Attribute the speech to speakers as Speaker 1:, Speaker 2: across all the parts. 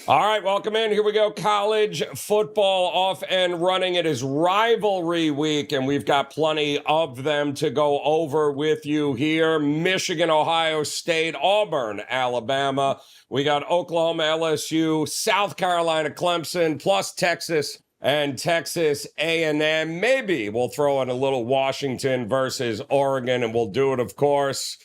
Speaker 1: All right, welcome in. Here we go. College football off and running. It is rivalry week, and we've got plenty of them to go over with you here. Michigan, Ohio State, Auburn, Alabama. We got Oklahoma, LSU, South Carolina, Clemson, plus Texas and Texas A&M. Maybe we'll throw in a little Washington versus Oregon, and we'll do it, of course,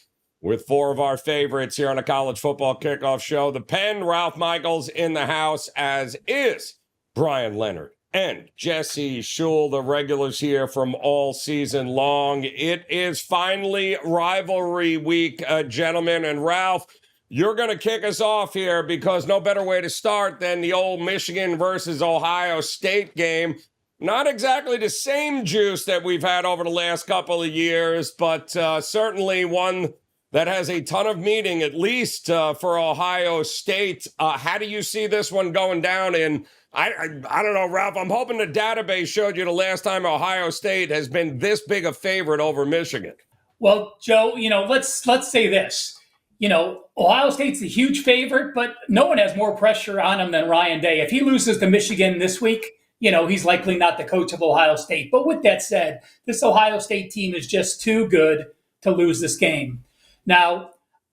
Speaker 1: with four of our favorites here on a college football kickoff show. The Pen, Ralph Michaels in the house, as is Bryan Leonard and Jesse Schule, the regulars here from all season long. It is finally rivalry week, gentlemen. And Ralph, you're going to kick us off here because no better way to start than the old Michigan versus Ohio State game. Not exactly the same juice that we've had over the last couple of years, but certainly one that has a ton of meaning, at least for Ohio State. How do you see this one going down? And I don't know, Ralph, I'm hoping the database showed you the last time Ohio State has been this big a favorite over Michigan.
Speaker 2: Well, Joe, let's say this. Ohio State's a huge favorite, but no one has more pressure on him than Ryan Day. If he loses to Michigan this week, he's likely not the coach of Ohio State. But with that said, this Ohio State team is just too good to lose this game. Now,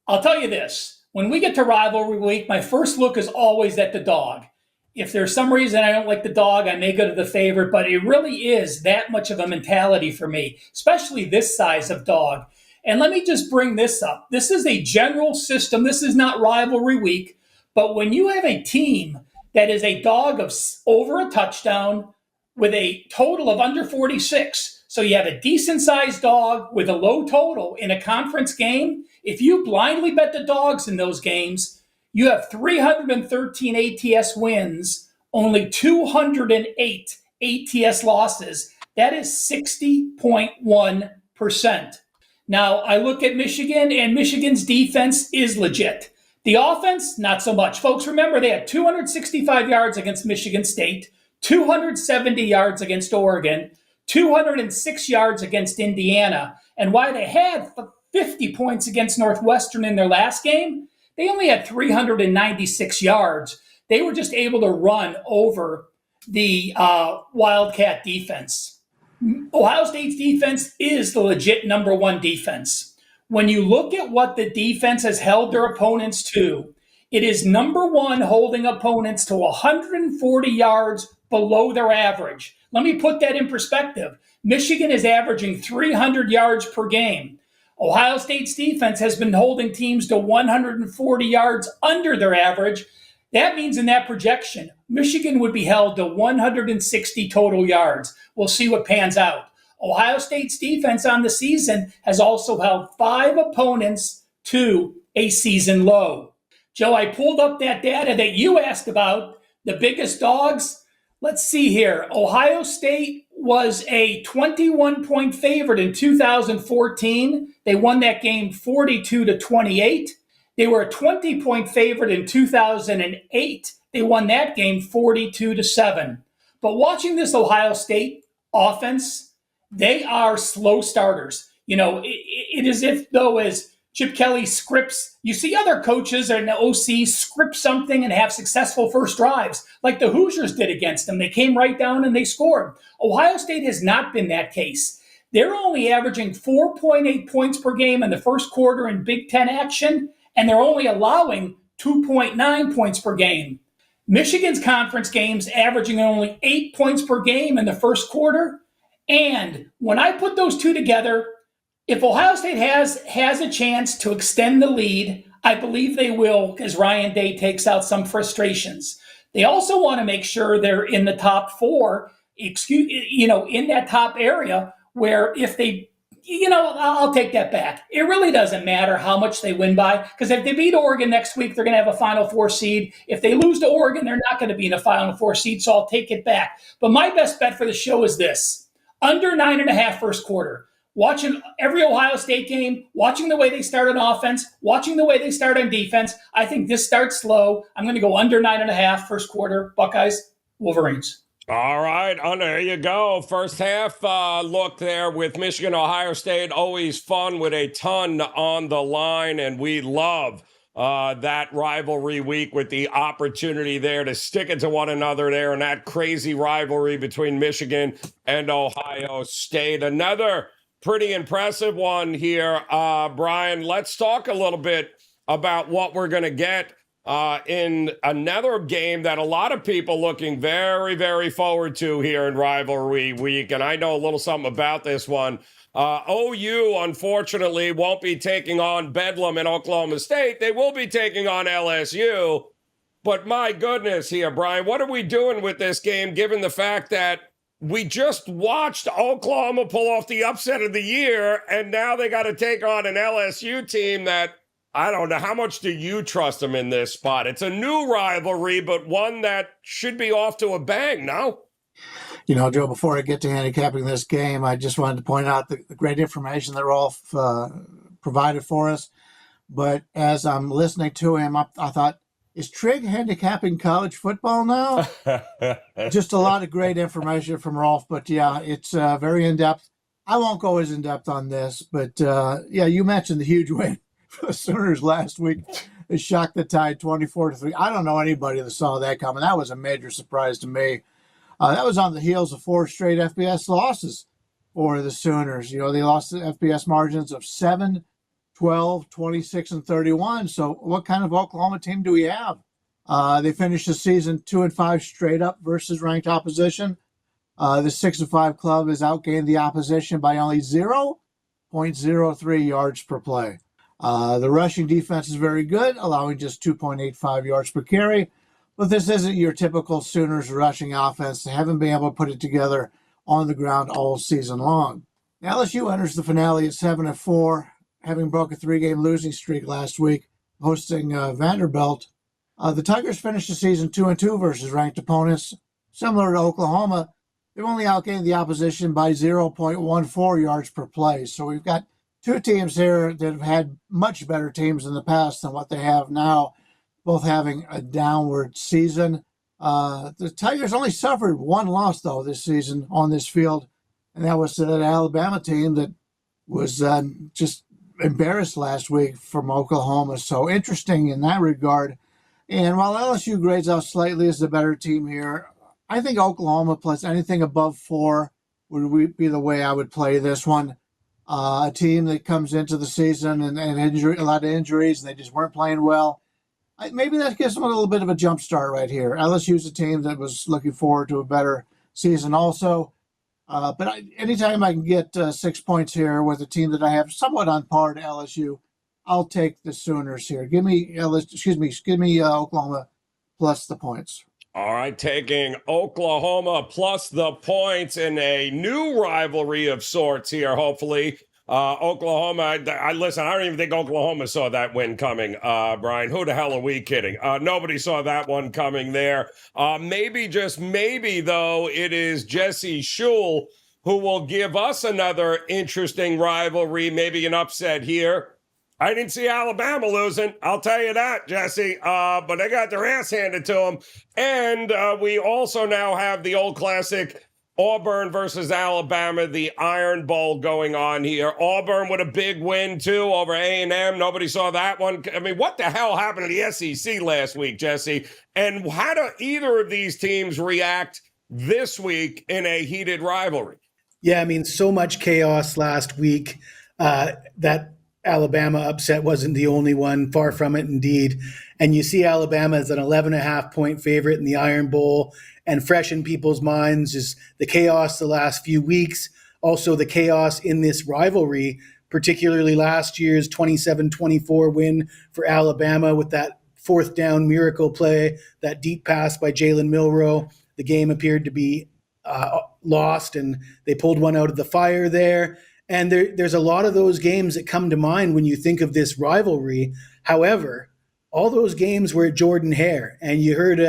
Speaker 2: I'll tell you this. When we get to rivalry week, my first look is always at the dog. If there's some reason I don't like the dog, I may go to the favorite, but it really is that much of a mentality for me, especially this size of dog. And let me just bring this up. This is a general system. This is not rivalry week. But when you have a team that is a dog of over a touchdown with a total of under 46, so you have a decent-sized dog with a low total in a conference game. If you blindly bet the dogs in those games, you have 313 ATS wins, only 208 ATS losses. That is 60.1%. Now, I look at Michigan, and Michigan's defense is legit. The offense, not so much. Folks, remember, they had 265 yards against Michigan State, 270 yards against Oregon, 206 yards against Indiana. And while they had 50 points against Northwestern in their last game, they only had 396 yards. They were just able to run over the Wildcat defense. Ohio State's defense is the legit number one defense. When you look at what the defense has held their opponents to, it is number one holding opponents to 140 yards below their average. Let me put that in perspective. Michigan is averaging 300 yards per game. Ohio State's defense has been holding teams to 140 yards under their average. That means in that projection, Michigan would be held to 160 total yards. We'll see what pans out. Ohio State's defense on the season has also held 5 opponents to a season low. Joe, I pulled up that data that you asked about, the biggest dogs. Let's see here. Ohio State was a 21-point favorite in 2014. They won that game 42-28. They were a 20-point favorite in 2008. They won that game 42-7. But watching this Ohio State offense, they are slow starters. It is if though as Chip Kelly scripts, you see other coaches and the OC script something and have successful first drives, like the Hoosiers did against them. They came right down and they scored. Ohio State has not been that case. They're only averaging 4.8 points per game in the first quarter in Big Ten action, and they're only allowing 2.9 points per game. Michigan's conference games averaging only 8 points per game in the first quarter. And when I put those two together, if Ohio State has a chance to extend the lead, I believe they will, as Ryan Day takes out some frustrations. They also want to make sure they're in the top 4, in that top area where if they, I'll take that back. It really doesn't matter how much they win by, because if they beat Oregon next week, they're going to have a Final Four seed. If they lose to Oregon, they're not going to be in a Final Four seed, so I'll take it back. But my best bet for the show is this: under 9.5 first quarter. Watching every Ohio State game, watching the way they start on offense, watching the way they start on defense, I think this starts slow. I'm going to go under 9.5 first quarter. Buckeyes, Wolverines.
Speaker 1: All right, there you go. First half look there with Michigan, Ohio State. Always fun with a ton on the line, and we love that rivalry week with the opportunity there to stick it to one another there in that crazy rivalry between Michigan and Ohio State. Another pretty impressive one here. Bryan, let's talk a little bit about what we're going to get in another game that a lot of people looking very, very forward to here in rivalry week. And I know a little something about this one. OU, unfortunately, won't be taking on Bedlam in Oklahoma State. They will be taking on LSU. But my goodness here, Bryan, what are we doing with this game, given the fact that we just watched Oklahoma pull off the upset of the year, and now they got to take on an LSU team that, I don't know, how much do you trust them in this spot? It's a new rivalry, but one that should be off to a bang, no?
Speaker 3: You know, Joe, before I get to handicapping this game, I just wanted to point out the great information that Rolf provided for us. But as I'm listening to him, I thought, is Trigg handicapping college football now? Just a lot of great information from Rolf. But, yeah, it's very in-depth. I won't go as in-depth on this. But, yeah, you mentioned the huge win for the Sooners last week. They shocked the Tide 24-3. I don't know anybody that saw that coming. That was a major surprise to me. That was on the heels of 4 straight FBS losses for the Sooners. You know, they lost the FBS margins of 7, 12, 26, and 31. So what kind of Oklahoma team do we have? They finished the season 2-5 straight up versus ranked opposition. The 6-5 club has outgained the opposition by only 0.03 yards per play. The rushing defense is very good, allowing just 2.85 yards per carry. But this isn't your typical Sooners rushing offense. They haven't been able to put it together on the ground all season long. Now, LSU enters the finale at 7-4, having broke a 3-game losing streak last week, hosting Vanderbilt. The Tigers finished the season 2-2 versus ranked opponents. Similar to Oklahoma, they've only outgained the opposition by 0.14 yards per play. So we've got two teams here that have had much better teams in the past than what they have now, both having a downward season. The Tigers only suffered one loss, though, this season on this field, and that was to that Alabama team that was just embarrassed last week from Oklahoma. So interesting in that regard. And while LSU grades out slightly as the better team here, I think Oklahoma plus anything above 4 would be the way I would play this one. A team that comes into the season and a lot of injuries, and they just weren't playing well. Maybe that gives them a little bit of a jump start right here. LSU's a team that was looking forward to a better season also. But anytime I can get 6 points here with a team that I have somewhat on par to LSU, I'll take the Sooners here. Give me Oklahoma plus the points.
Speaker 1: All right, taking Oklahoma plus the points in a new rivalry of sorts here, hopefully. Oklahoma, listen, I don't even think Oklahoma saw that win coming, Bryan. Who the hell are we kidding? Nobody saw that one coming there. Maybe, just maybe, though, it is Jesse Schule who will give us another interesting rivalry, maybe an upset here. I didn't see Alabama losing, I'll tell you that, Jesse, but they got their ass handed to them. And we also now have the old classic Auburn versus Alabama, the Iron Bowl going on here. Auburn with a big win, too, over A&M. Nobody saw that one. I mean, what the hell happened to the SEC last week, Jesse? And how do either of these teams react this week in a heated rivalry?
Speaker 4: Yeah, I mean, so much chaos last week. That Alabama upset wasn't the only one. Far from it, indeed. And you see Alabama as an 11.5-point favorite in the Iron Bowl. And fresh in people's minds is the chaos the last few weeks, also the chaos in this rivalry, particularly last year's 27-24 win for Alabama with that 4th down miracle play, that deep pass by Jalen Milroe. The game appeared to be lost, and they pulled one out of the fire there. And there's a lot of those games that come to mind when you think of this rivalry. However, all those games were at Jordan-Hare, and you heard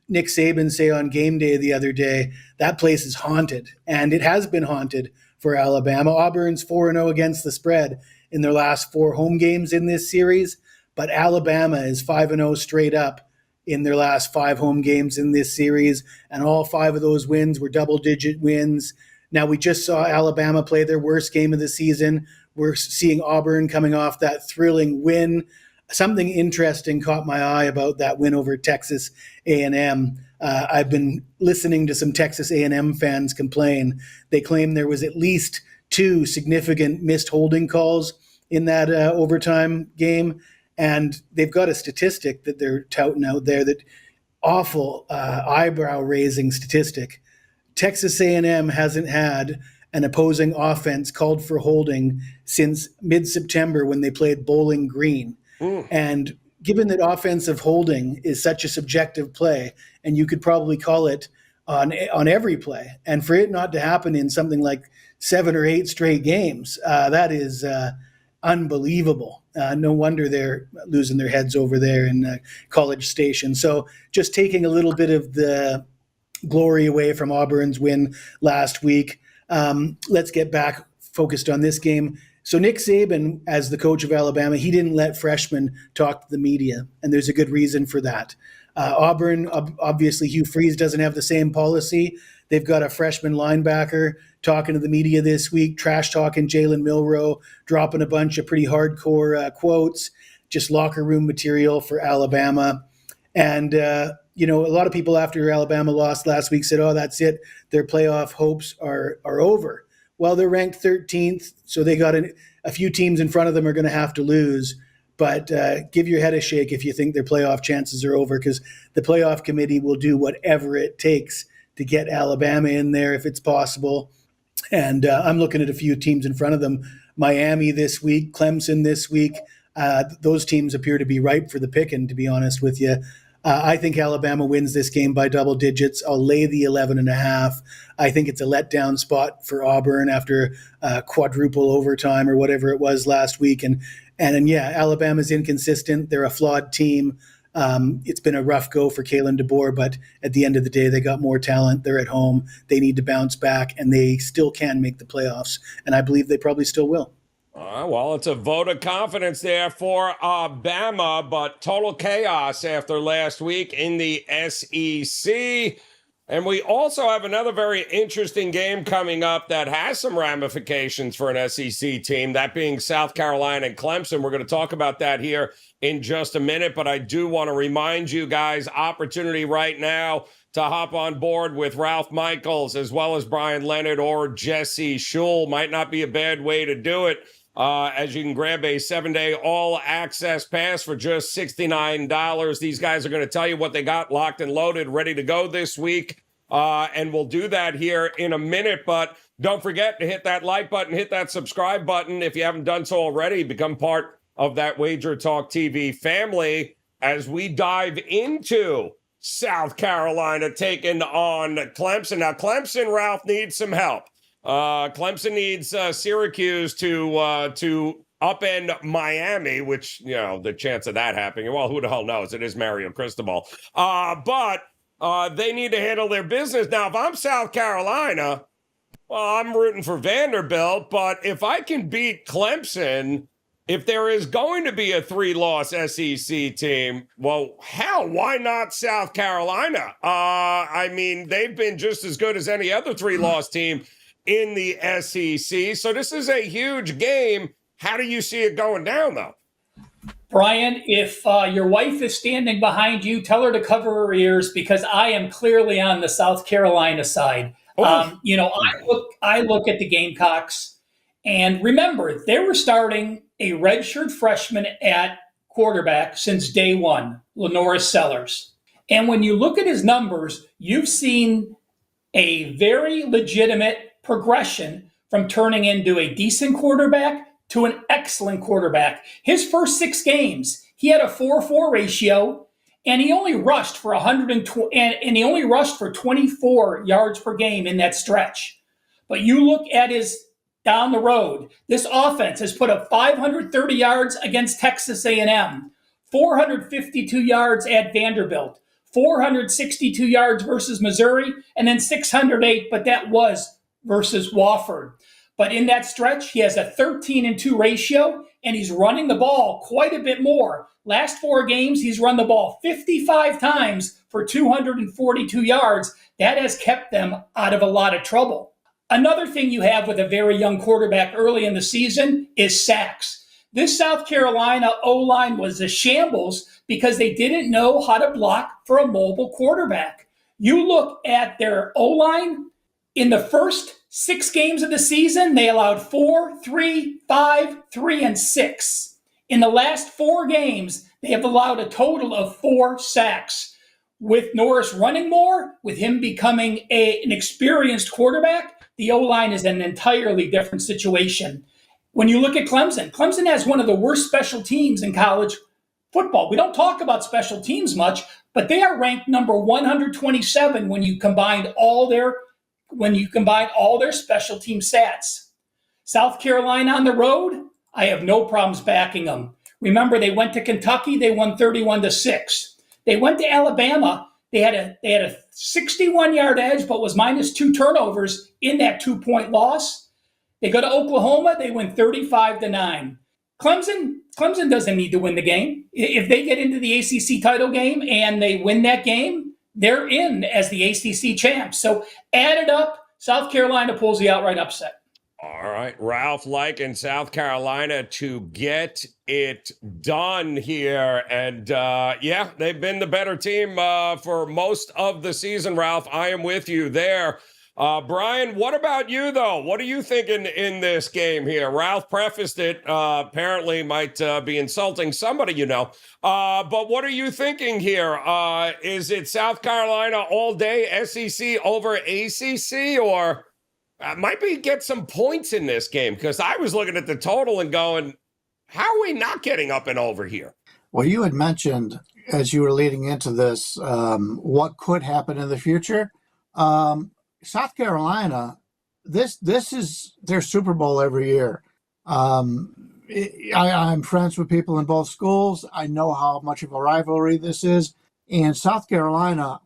Speaker 4: Nick Saban say on game day the other day, that place is haunted, and it has been haunted for Alabama. Auburn's 4-0 against the spread in their last 4 home games in this series, but Alabama is 5-0 straight up in their last 5 home games in this series, and all 5 of those wins were double-digit wins. Now, we just saw Alabama play their worst game of the season. We're seeing Auburn coming off that thrilling win. something interesting caught my eye about that win over Texas A&M. I've been listening to some Texas A&M fans complain. They claim there was at least 2 significant missed holding calls in that overtime game, and they've got a statistic that they're touting out there, that awful eyebrow-raising statistic. Texas A&M hasn't had an opposing offense called for holding since mid-September when they played Bowling Green. And given that offensive holding is such a subjective play, and you could probably call it on every play, and for it not to happen in something like 7 or 8 straight games, that is unbelievable. No wonder they're losing their heads over there in College Station. So just taking a little bit of the glory away from Auburn's win last week, let's get back focused on this game. So Nick Saban, as the coach of Alabama, he didn't let freshmen talk to the media, and there's a good reason for that. Auburn, obviously Hugh Freeze doesn't have the same policy. They've got a freshman linebacker talking to the media this week, trash talking Jalen Milroe, dropping a bunch of pretty hardcore quotes, just locker room material for Alabama. And, a lot of people after Alabama lost last week said, oh, that's it. Their playoff hopes are over. Well, they're ranked 13th, so they got a few teams in front of them are going to have to lose. But give your head a shake if you think their playoff chances are over, because the playoff committee will do whatever it takes to get Alabama in there if it's possible. And I'm looking at a few teams in front of them. Miami this week, Clemson this week. Those teams appear to be ripe for the picking, to be honest with you. I think Alabama wins this game by double digits. I'll lay the 11.5. I think it's a letdown spot for Auburn after quadruple overtime or whatever it was last week. And Alabama's inconsistent. They're a flawed team. It's been a rough go for Kalen DeBoer, but at the end of the day, they got more talent. They're at home. They need to bounce back, and they still can make the playoffs. And I believe they probably still will.
Speaker 1: Well, it's a vote of confidence there for Bama, but total chaos after last week in the SEC. And we also have another very interesting game coming up that has some ramifications for an SEC team, that being South Carolina and Clemson. We're going to talk about that here in just a minute, but I do want to remind you guys, opportunity right now to hop on board with Ralph Michaels as well as Bryan Leonard or Jesse Schule. Might not be a bad way to do it. As you can grab a 7-day all-access pass for just $69. These guys are going to tell you what they got locked and loaded, ready to go this week. And we'll do that here in a minute. But don't forget to hit that like button, hit that subscribe button if you haven't done so already. Become part of that WagerTalk TV family as we dive into South Carolina taking on Clemson. Now, Clemson, Ralph, needs some help. Clemson needs Syracuse to upend Miami, which, the chance of that happening, well, who the hell knows? It is Mario Cristobal. But they need to handle their business. Now, if I'm South Carolina, well, I'm rooting for Vanderbilt, but if I can beat Clemson, if there is going to be a 3-loss SEC team, well, hell, why not South Carolina? They've been just as good as any other 3-loss team in the SEC. So this is a huge game. How do you see it going down, though?
Speaker 2: Brian, if your wife is standing behind you, tell her to cover her ears, because I am clearly on the South Carolina side. I look at the Gamecocks, and remember, they were starting a redshirt freshman at quarterback since day one, Lenoris Sellers. And when you look at his numbers, you've seen a very legitimate progression from turning into a decent quarterback to an excellent quarterback. His first 6 games, he had a 4.4 ratio, and he only rushed for 120, and he only rushed for 24 yards per game in that stretch. But you look at his down the road, this offense has put up 530 yards against Texas A&M, 452 yards at Vanderbilt, 462 yards versus Missouri, and then 608, but that was versus Wofford. But in that stretch, he has a 13-2 ratio, and he's running the ball quite a bit more. Last 4 games, he's run the ball 55 times for 242 yards. That has kept them out of a lot of trouble. Another thing you have with a very young quarterback early in the season is sacks. This South Carolina O-line was a shambles because they didn't know how to block for a mobile quarterback. You look at their O-line, in the first 6 games of the season, they allowed 4, 3, 5, 3, and 6. In the last 4 games, they have allowed a total of 4 sacks. With Norris running more, with him becoming an experienced quarterback, the O-line is an entirely different situation. When you look at Clemson, Clemson has one of the worst special teams in college football. We don't talk about special teams much, but they are ranked number 127 when you combine all their special team stats. South Carolina on the road, I have no problems backing them. Remember, they went to Kentucky, they won 31-6. They went to Alabama, they had a 61-yard edge, but was minus 2 turnovers in that 2-point loss. They go to Oklahoma, they win 35-9. Clemson doesn't need to win the game. If they get into the ACC title game and they win that game, they're in as the ACC champs. So add it up, South Carolina pulls the outright upset.
Speaker 1: All right, Ralph liking South Carolina to get it done here. And yeah, they've been the better team for most of the season, Ralph. I am with you there. Bryan, what about you, though? What are you thinking in this game here? Ralph prefaced it, apparently might be insulting somebody you know. But what are you thinking here? Is it South Carolina all day, SEC over ACC, or might we get some points in this game? Because I was looking at the total and going, how are we not getting up and over here?
Speaker 3: Well, you had mentioned, as you were leading into this, what could happen in the future. South Carolina, this is their Super Bowl every year. I'm friends with people in both schools. I know how much of a rivalry this is. And South Carolina,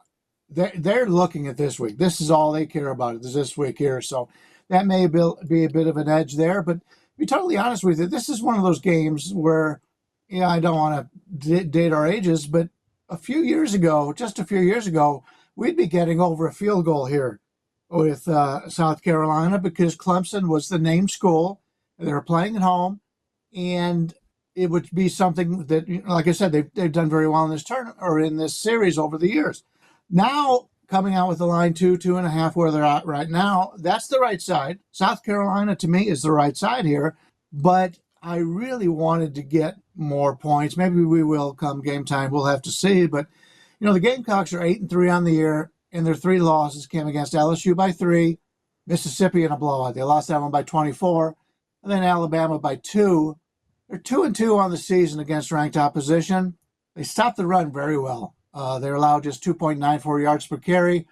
Speaker 3: they're looking at this week. This is all they care about is this week here. So that may be a bit of an edge there. But to be totally honest with you, this is one of those games where, I don't want to date our ages, but just a few years ago, we'd be getting over a field goal here with South Carolina because Clemson was the named school. They were playing at home, and it would be something that, like I said, they've done very well in this tournament or in this series over the years. Now coming out with the line 2.5 where they're at right now, that's the right side. South Carolina to me is the right side here, but I really wanted to get more points. Maybe we will come game time. We'll have to see. But the Gamecocks are 8-3 on the year. And their 3 losses came against LSU by 3, Mississippi in a blowout. They lost that one by 24, and then Alabama by 2. They're 2-2 on the season against ranked opposition. They stopped the run very well. They allowed just 2.94 yards per carry.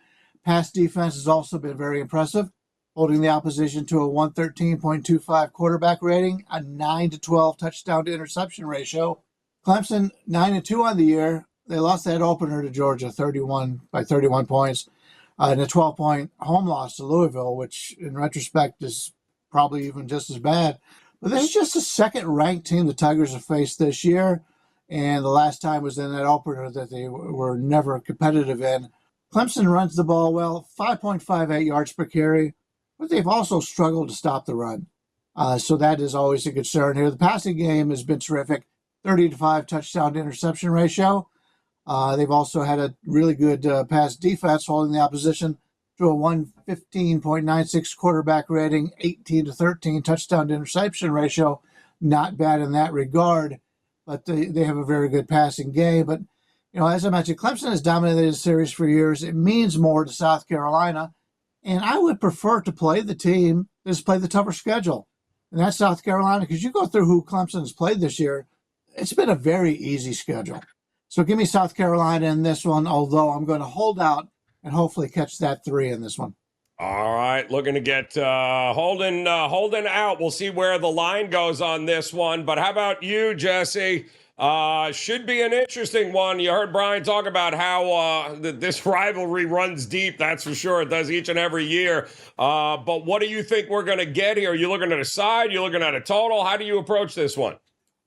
Speaker 3: Pass defense has also been very impressive, holding the opposition to a 113.25 quarterback rating, a 9-12 touchdown to interception ratio. Clemson 9-2 on the year. They lost that opener to Georgia 31 points and a 12-point home loss to Louisville, which in retrospect is probably even just as bad. But this is just the second-ranked team the Tigers have faced this year, and the last time was in that opener that they were never competitive in. Clemson runs the ball well, 5.58 yards per carry, but they've also struggled to stop the run. So that is always a concern here. The passing game has been terrific, 30-5 touchdown to interception ratio. They've also had a really good pass defense, holding the opposition to a 115.96 quarterback rating, 18-13 touchdown to interception ratio. Not bad in that regard, but they have a very good passing game. But, as I mentioned, Clemson has dominated the series for years. It means more to South Carolina, and I would prefer to play the team that's played the tougher schedule, and that's South Carolina, because you go through who Clemson has played this year, it's been a very easy schedule. So give me South Carolina in this one, although I'm going to hold out and hopefully catch that 3 in this one.
Speaker 1: All right, looking to get holding out. We'll see where the line goes on this one. But how about you, Jesse? Should be an interesting one. You heard Bryan talk about how this rivalry runs deep. That's for sure. It does each and every year. But what do you think we're going to get here? Are you looking at a side? You looking at a total? How do you approach this one?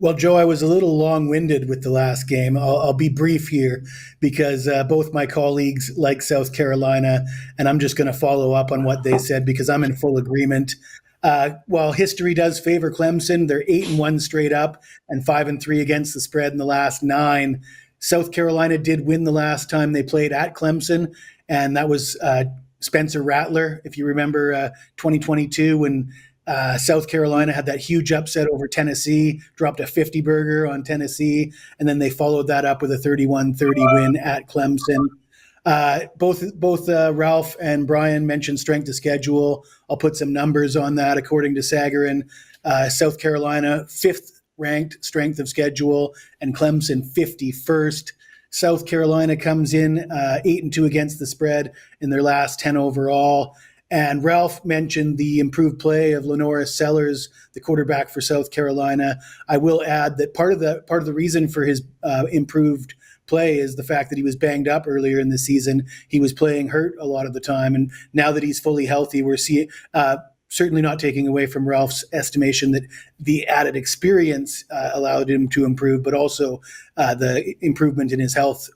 Speaker 4: Well, Joe, I was a little long-winded with the last game. I'll be brief here because both my colleagues like South Carolina, and I'm just going to follow up on what they said because I'm in full agreement. While history does favor Clemson, they're 8-1 straight up and 5-3 against the spread in the last 9. South Carolina did win the last time they played at Clemson, and that was Spencer Rattler, if you remember 2022 when South Carolina had that huge upset over Tennessee, dropped a 50-burger on Tennessee, and then they followed that up with a 31-30 win at Clemson. Both Ralph and Brian mentioned strength of schedule. I'll put some numbers on that. According to Sagarin, South Carolina, 5th ranked strength of schedule, and Clemson 51st. South Carolina comes in 8-2 against the spread in their last 10 overall. And Ralph mentioned the improved play of Lenoris Sellers, the quarterback for South Carolina. I will add that part of the reason for his improved play is the fact that he was banged up earlier in the season. He was playing hurt a lot of the time, and now that he's fully healthy, we're seeing certainly not taking away from Ralph's estimation that the added experience allowed him to improve, but also the improvement in his health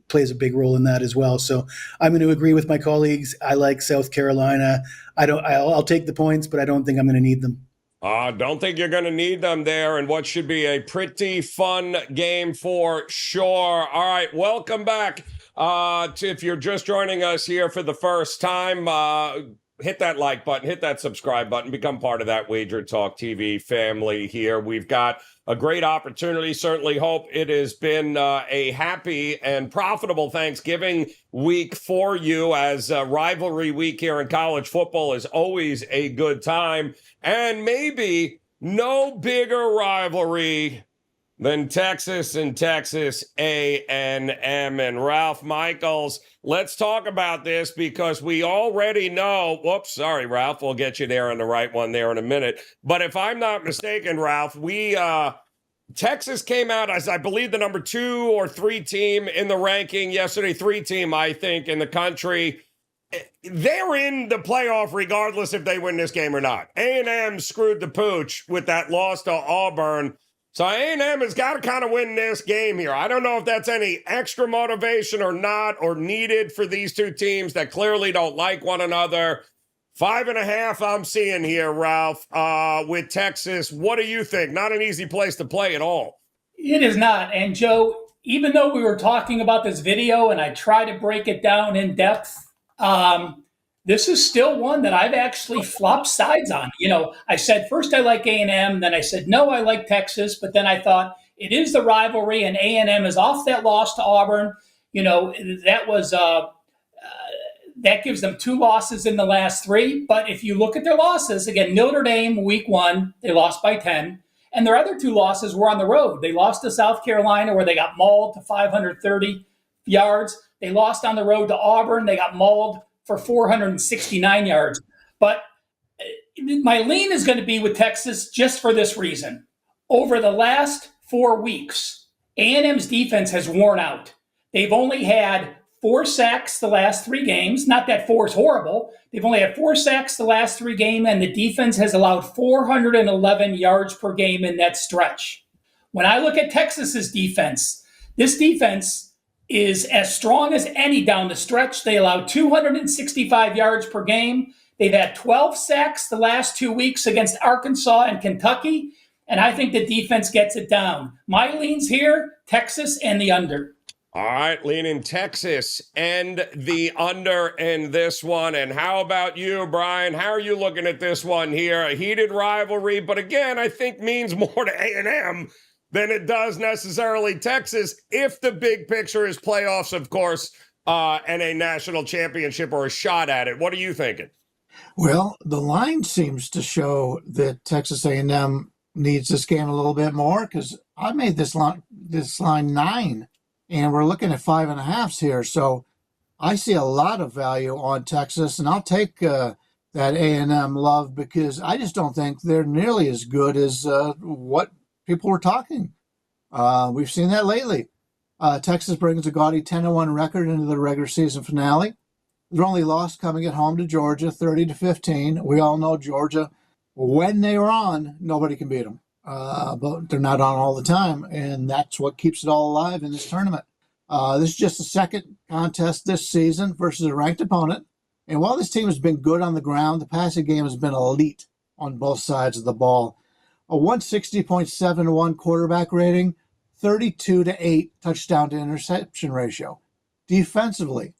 Speaker 4: plays a big role in that as well. So I'm going to agree with my colleagues. I like South Carolina. I'll take the points, but I don't think I'm going to need them.
Speaker 1: Don't think you're going to need them there, and what should be a pretty fun game for sure. All right, welcome back. If you're just joining us here for the first time, hit that like button, hit that subscribe button, become part of that WagerTalk TV family here. We've got a great opportunity. Certainly hope it has been a happy and profitable Thanksgiving week for you, as rivalry week here in college football is always a good time. And maybe no bigger rivalry than Texas and Texas A&M. And Ralph Michaels, let's talk about this because we already know. Whoops, sorry, Ralph. We'll get you there on the right one there in a minute. But if I'm not mistaken, Ralph, Texas came out as, I believe, the number 2 or 3 team in the ranking yesterday. 3 team, I think, in the country. They're in the playoff regardless if they win this game or not. A&M screwed the pooch with that loss to Auburn. So A&M has got to kind of win this game here. I don't know if that's any extra motivation or not, or needed for these two teams that clearly don't like one another. 5.5 I'm seeing here, Ralph, with Texas. What do you think? Not an easy place to play at all.
Speaker 2: It is not. And Joe, even though we were talking about this video and I try to break it down in depth, this is still one that I've actually flopped sides on. I said first I like A&M, then I said no, I like Texas, but then I thought it is the rivalry, and A&M is off that loss to Auburn. That was that gives them 2 losses in the last 3. But if you look at their losses, again, Notre Dame week 1, they lost by 10, and their other 2 losses were on the road. They lost to South Carolina, where they got mauled to 530 yards. They lost on the road to Auburn. They got mauled for 469 yards. But my lean is going to be with Texas just for this reason. Over the last 4 weeks, A&M's defense has worn out. They've only had 4 sacks the last 3 games. Not that 4 is horrible. They've only had 4 sacks the last 3 games, and the defense has allowed 411 yards per game in that stretch. When I look at Texas's defense, this defense is as strong as any down the stretch. They allow 265 yards per game. They've had 12 sacks the last 2 weeks against Arkansas and Kentucky, and I think the defense gets it down. My lean's here, Texas and the under.
Speaker 1: All right, leaning Texas and the under in this one. And how about you, Brian? How are you looking at this one here? A heated rivalry, but again, I think means more to A&M than it does necessarily Texas, if the big picture is playoffs, of course, and a national championship or a shot at it. What are you thinking?
Speaker 3: Well, the line seems to show that Texas A&M needs this game a little bit more, because I made this line 9, and we're looking at 5.5 here. So I see a lot of value on Texas, and I'll take that A&M love, because I just don't think they're nearly as good as what people were talking. We've seen that lately. Texas brings a gaudy 10-1 record into the regular season finale. Their only loss coming at home to Georgia, 30-15. We all know Georgia, when they were on, nobody can beat them. But they're not on all the time, and that's what keeps it all alive in this tournament. This is just the second contest this season versus a ranked opponent. And while this team has been good on the ground, the passing game has been elite on both sides of the ball. A 160.71 quarterback rating, 32-8 touchdown to interception ratio. Defensively,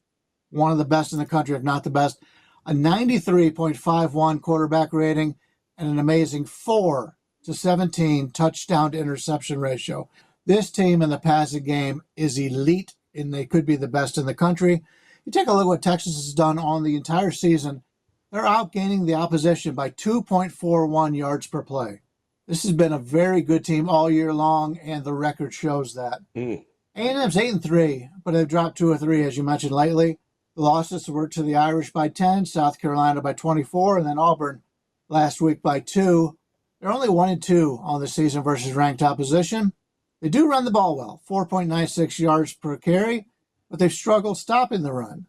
Speaker 3: one of the best in the country, if not the best. A 93.51 quarterback rating and an amazing 4-17 touchdown to interception ratio. This team in the passing game is elite, and they could be the best in the country. You take a look at what Texas has done on the entire season. They're outgaining the opposition by 2.41 yards per play. This has been a very good team all year long, and the record shows that. A&M's 8-3, but they've dropped 2 or 3, as you mentioned lately. The losses were to the Irish by 10, South Carolina by 24, and then Auburn last week by 2. They're only 1-2 on the season versus ranked opposition. They do run the ball well, 4.96 yards per carry, but they've struggled stopping the run.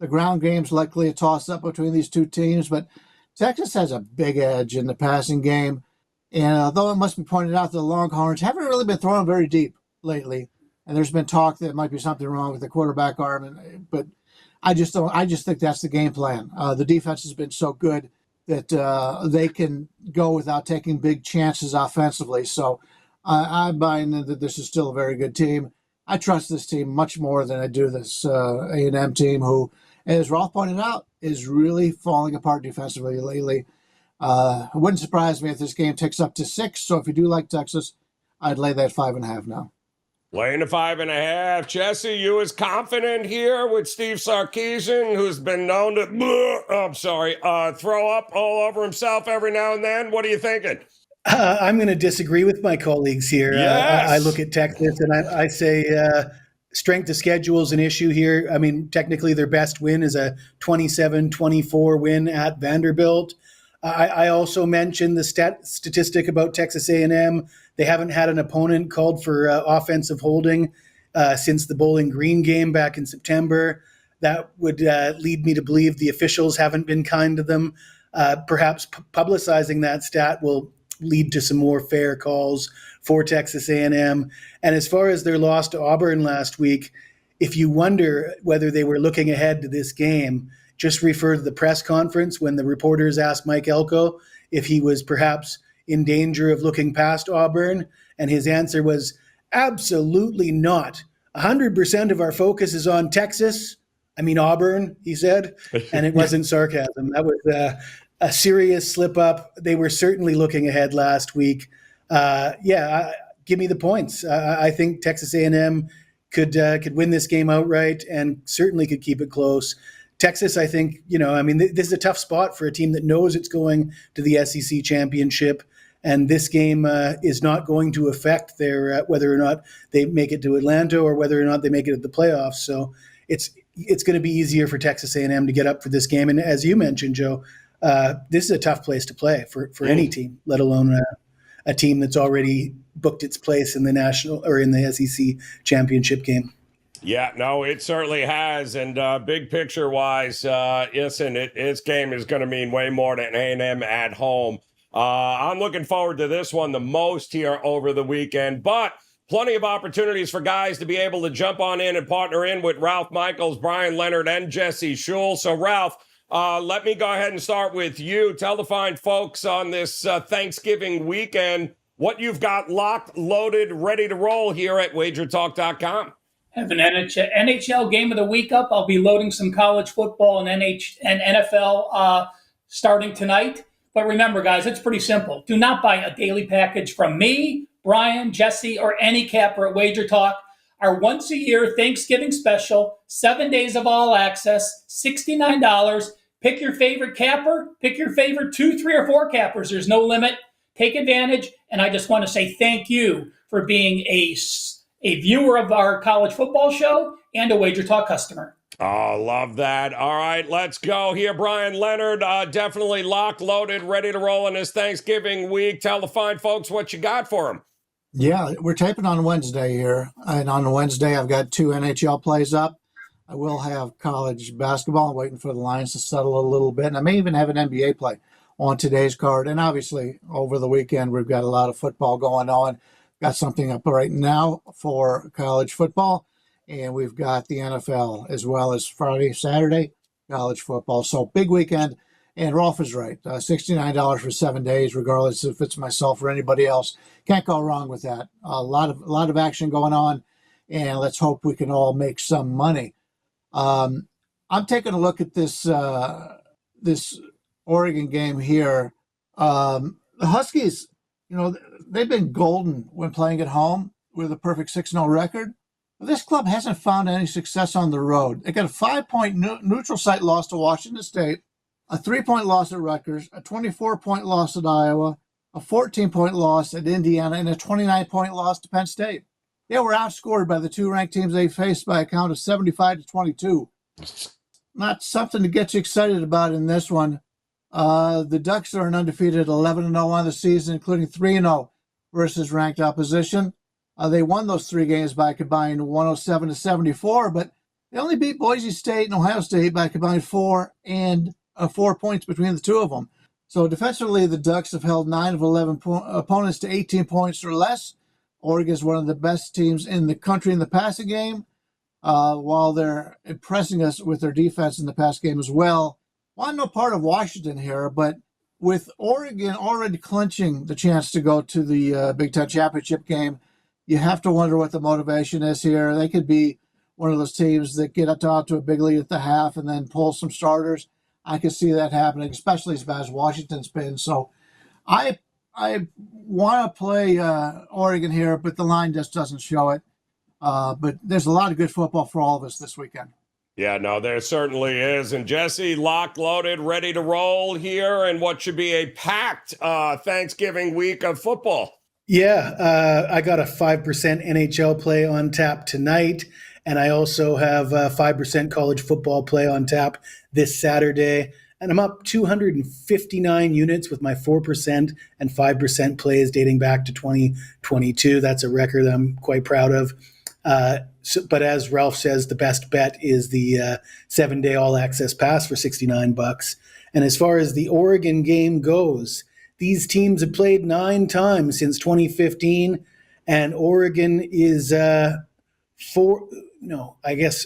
Speaker 3: The ground game's likely a toss-up between these two teams, but Texas has a big edge in the passing game. And although it must be pointed out, the Longhorns haven't really been throwing very deep lately. And there's been talk that might be something wrong with the quarterback arm, but I just think that's the game plan. The defense has been so good that they can go without taking big chances offensively. So I'm buying that this is still a very good team. I trust this team much more than I do this A&M team, who, as Rolf pointed out, is really falling apart defensively lately. It wouldn't surprise me if this game ticks up to 6. So if you do like Texas, I'd lay that 5.5 now.
Speaker 1: Laying the 5.5. Jesse, you as confident here with Steve Sarkisian, who's been known to, throw up all over himself every now and then. What are you thinking?
Speaker 4: I'm going to disagree with my colleagues here.
Speaker 1: Yes.
Speaker 4: I look at Texas and I say strength of schedule is an issue here. I mean, technically their best win is a 27-24 win at Vanderbilt. I also mentioned the statistic about Texas A&M. They haven't had an opponent called for offensive holding since the Bowling Green game back in September. That would lead me to believe the officials haven't been kind to them. Perhaps publicizing that stat will lead to some more fair calls for Texas A&M. And as far as their loss to Auburn last week, if you wonder whether they were looking ahead to this game, just refer to the press conference when the reporters asked Mike Elko if he was perhaps in danger of looking past Auburn. And his answer was, absolutely not. 100% of our focus is on Texas. I mean, Auburn, he said. And it wasn't sarcasm. That was a serious slip up. They were certainly looking ahead last week. Give me the points. I think Texas A&M could win this game outright and certainly could keep it close. Texas, I think, this is a tough spot for a team that knows it's going to the SEC championship, and this game is not going to affect their whether or not they make it to Atlanta or whether or not they make it at the playoffs. So it's going to be easier for Texas A&M to get up for this game. And as you mentioned, Joe, this is a tough place to play for any team, let alone a team that's already booked its place in the national or in the SEC championship game.
Speaker 1: Yeah, no, it certainly has. And big picture wise, its game is going to mean way more than A&M at home. I'm looking forward to this one the most here over the weekend, but plenty of opportunities for guys to be able to jump on in and partner in with Ralph Michaels, Bryan Leonard, and Jesse Schule. So, Ralph, let me go ahead and start with you. Tell the fine folks on this Thanksgiving weekend what you've got locked, loaded, ready to roll here at WagerTalk.com.
Speaker 2: Have an NHL game of the week up. I'll be loading some college football and NFL starting tonight. But remember, guys, it's pretty simple. Do not buy a daily package from me, Brian, Jesse, or any capper at Wager Talk. Our once-a-year Thanksgiving special, 7 days of all access, $69. Pick your favorite capper. Pick your favorite 2, 3, or 4 cappers. There's no limit. Take advantage. And I just want to say thank you for being a viewer of our college football show and a Wager Talk customer.
Speaker 1: Oh, love that. All right, let's go here. Bryan Leonard, definitely locked, loaded, ready to roll in this Thanksgiving week. Tell the fine folks what you got for them.
Speaker 3: Yeah, we're taping on Wednesday here. And on Wednesday, I've got 2 NHL plays up. I will have college basketball. I'm waiting for the lines to settle a little bit. And I may even have an NBA play on today's card. And obviously, over the weekend, we've got a lot of football going on. Got something up right now for college football, and we've got the NFL as well as Friday, Saturday, college football. So big weekend, And Rolf is right. $69 for 7 days, regardless if it's myself or anybody else. Can't go wrong with that. A lot of action going on, and let's hope we can all make some money. I'm taking a look at this Oregon game here. The Huskies, they've been golden when playing at home with a perfect 6-0 record. But this club hasn't found any success on the road. They got a 5-point neutral site loss to Washington State, a 3-point loss at Rutgers, a 24-point loss at Iowa, a 14-point loss at Indiana, and a 29-point loss to Penn State. They were outscored by the two ranked teams they faced by a count of 75-22. Not something to get you excited about in this one. The Ducks are an undefeated 11-0 on the season, including 3-0 versus ranked opposition. They won those 3 games by a combined 107-74, but they only beat Boise State and Ohio State by a combined 4 points between the two of them. So defensively, the Ducks have held 9 of 11 opponents to 18 points or less. Oregon is one of the best teams in the country in the passing game, while they're impressing us with their defense in the pass game as well. Well, I'm no part of Washington here, but with Oregon already clinching the chance to go to the Big Ten championship game, you have to wonder what the motivation is here. They could be one of those teams that get out to a big lead at the half and then pull some starters. I could see that happening, especially as bad as Washington's been. So I want to play Oregon here, but the line just doesn't show it. But there's a lot of good football for all of us this weekend.
Speaker 1: Yeah, no, there certainly is. And Jesse, locked, loaded, ready to roll here in what should be a packed Thanksgiving week of football.
Speaker 4: Yeah, I got a 5% NHL play on tap tonight, and I also have 5% college football play on tap this Saturday. And I'm up 259 units with my 4% and 5% plays dating back to 2022. That's a record I'm quite proud of. But as Ralph says, the best bet is the 7-day all-access pass for $69. And as far as the Oregon game goes, these teams have played 9 times since 2015, and Oregon is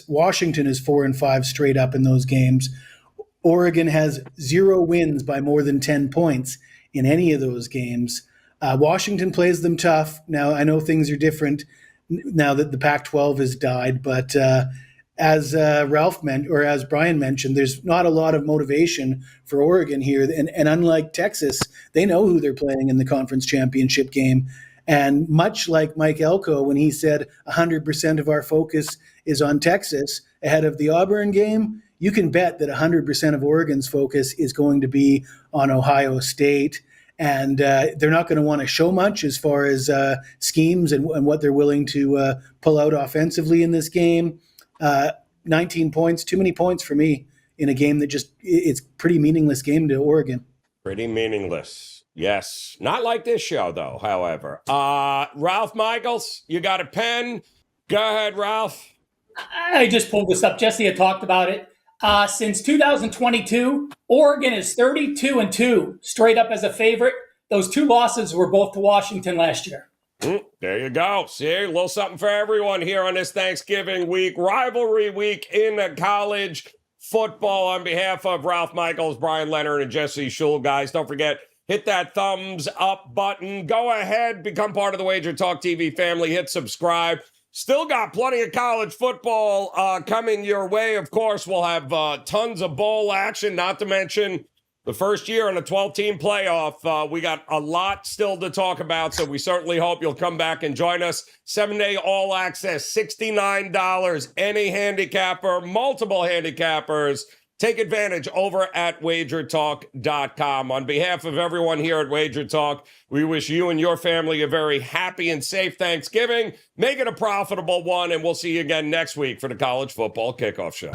Speaker 4: Washington is 4-5 straight up in those games. Oregon has 0 wins by more than 10 points in any of those games. Washington plays them tough. Now, I know things are different now that the Pac-12 has died, but as Ralph meant, or as Brian mentioned, there's not a lot of motivation for Oregon here. And unlike Texas, they know who they're playing in the conference championship game. And much like Mike Elko, when he said 100% of our focus is on Texas ahead of the Auburn game, you can bet that 100% of Oregon's focus is going to be on Ohio State. And they're not going to want to show much as far as schemes and what they're willing to pull out offensively in this game. 19 points, too many points for me in a game that it's pretty meaningless game to Oregon.
Speaker 1: Pretty meaningless. Yes. Not like this show, though, however. Ralph Michaels, you got a pen? Go ahead, Ralph.
Speaker 2: I just pulled this up. Jesse had talked about it. Since 2022, Oregon is 32-2, straight up as a favorite. Those 2 losses were both to Washington last year.
Speaker 1: There you go. See, a little something for everyone here on this Thanksgiving week, rivalry week in college football. On behalf of Ralph Michaels, Bryan Leonard, and Jesse Schule, guys, don't forget, hit that thumbs up button. Go ahead, become part of the WagerTalk TV family. Hit subscribe. Still got plenty of college football coming your way. Of course, we'll have tons of bowl action, not to mention the first year in a 12-team playoff. We got a lot still to talk about, so we certainly hope you'll come back and join us. 7-day all-access, $69. Any handicapper, multiple handicappers. Take advantage over at WagerTalk.com. On behalf of everyone here at WagerTalk, we wish you and your family a very happy and safe Thanksgiving. Make it a profitable one, and we'll see you again next week for the College Football Kickoff Show.